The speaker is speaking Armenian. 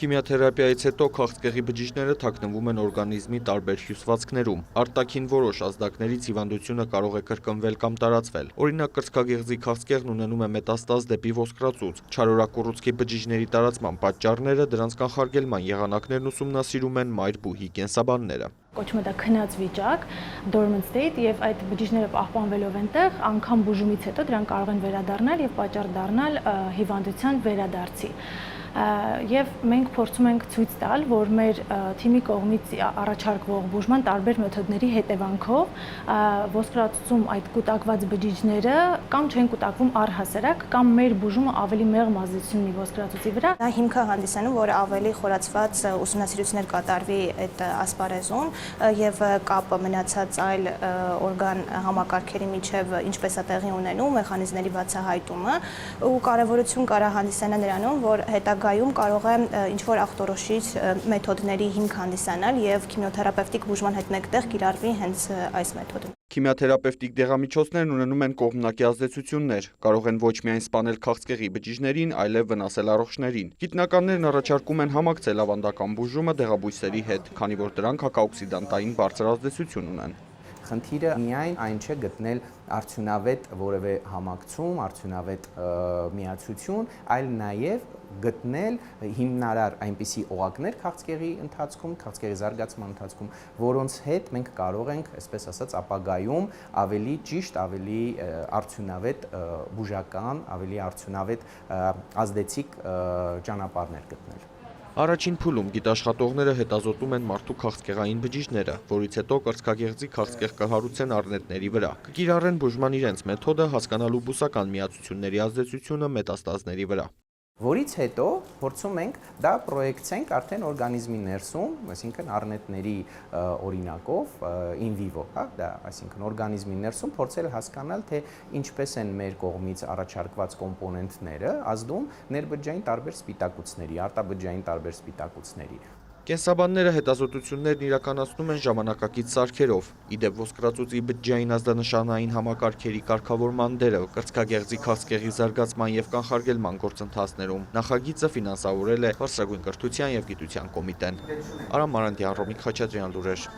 Քիմիաթերապիայից հետո քաղցկեղի բջիջները թաքնվում են օրգանիզմի տարբեր հյուսվածքներում։ Արտաքին որոշ ազդակներից հիվանդությունը կարող է կրկնվել կամ տարածվել։ Օրինակ, կրծքագեղձի քաղցկեղն ունենում է մետաստազ դեպի ոսկրածուց։ Չարորակ ուռուցքի բջիջների տարածման պատճառները, դրանց կանխարգելման եղանակներն ուսումնասիրում են մայր բուհի կենսաբանները։ Կոչվում է դա քնած վիճակ, dormant state, եւ այդ բջիջները պահպանվելով այնտեղ, անգամ բուժումից հետո դրանք կարող են վերադառնալ եւ պատճառ դառնալ հիվանդության վերադարձի։ Եվ մենք փորձում ենք ցույց տալ, որ մեր թիմի կողմից առաջարկվող բուժման տարբեր մեթոդների հետևանքով ոսկրածուծում այդ կուտակված բջիջները կամ չեն կուտակվում առհասարակ, կամ մեր բուժումը ավելի մեղմ ազդեցություն ունի ոսկրածուծի վրա։ Դա հիմքը հանդիսանում, որ ավելի խորացված ուսումնասիրություններ կատարվի այդ ասպարեզում եւ կապը մնացած այլ օրգան համակարգերի միջև ինչպես է տեղի ունենում մեխանիզմների բացահայտումը ու կարևորություն կարա հանդիսանա նրանում, որ հետագայում կարող է ինչ-որ ախտորոշիչ մեթոդների հիմք հանդիսանալ եւ քիմիոթերապևտիկ բուժման հետ մեկտեղ կիրառվի հենց այս մեթոդը։ Քիմիաթերապևտիկ դեղամիջոցներն ունենում են կողմնակի ազդեցություններ, կարող են ոչ միայն սպանել քաղցկեղի բջիջներին, այլև վնասել առողջներին։ Գիտնականներն առաջարկում են համակցել ավանդական բուժումը դեղաբույսերի հետ, քանի որ դրանք հակաօքսիդանտային բարձր ազդեցություն ունեն։ Խնդիրը միայն այն չէ գտնել արդյունավետ որևէ համակցում, արդյունավետ միացություն, այլ նաև գտնել հիմնարար այնպիսի օղակներ քաղցկեղի ընթացքում, քաղցկեղի զարգացման ընթացքում, որոնց հետ մենք կարող ենք, այսպես ասած, ապագայում ավելի ճիշտ, ավելի արդյունավետ բուժական, ավելի արդյունավետ ազդեցիկ ճանապարհներ գտնել։ Առաջին փուլում գիտաշխատողները հետազոտում են մարդու քաղցկեղային բջիջները, որից հետո կրծքագեղձի քաղցկեղ կհարուցեն առնետների վրա։ Կկիրառեն բուժման իրենց մեթոդը, հասկանալու բուսական միացությունների ազդեցությունը մետաստազների վրա։ Որից հետո փորձում ենք դա պրոյեկցենք արդեն օրգանիզմի ներսում, այսինքն առնետների օրինակով in vivo, հա, դա, այսինքն օրգանիզմի ներսում փորձել հասկանալ, թե ինչպես են մեր կողմից առաջարկված կոմպոնենտները ազդում ներբջջային տարբեր սպիտակուցների, արտաբջջային տարբեր սպիտակուցների։ Կենսաբանները հետազոտություններն իրականացնում են ժամանակակից սարքերով։ Իդեպ ոսկրածուծի բջջային ազդանշանային համակարգերի կարգավորման դերը կրծքագեղձի քաղցկեղի զարգացման եւ կանխարգելման գործընթացներում նախագիծը ֆինանսավորել է Բարձրագույն կրթության եւ գիտության կոմիտեն։ Արամ Մարանդյան, Ռոմիկ Խաչատրյան, լուրեր։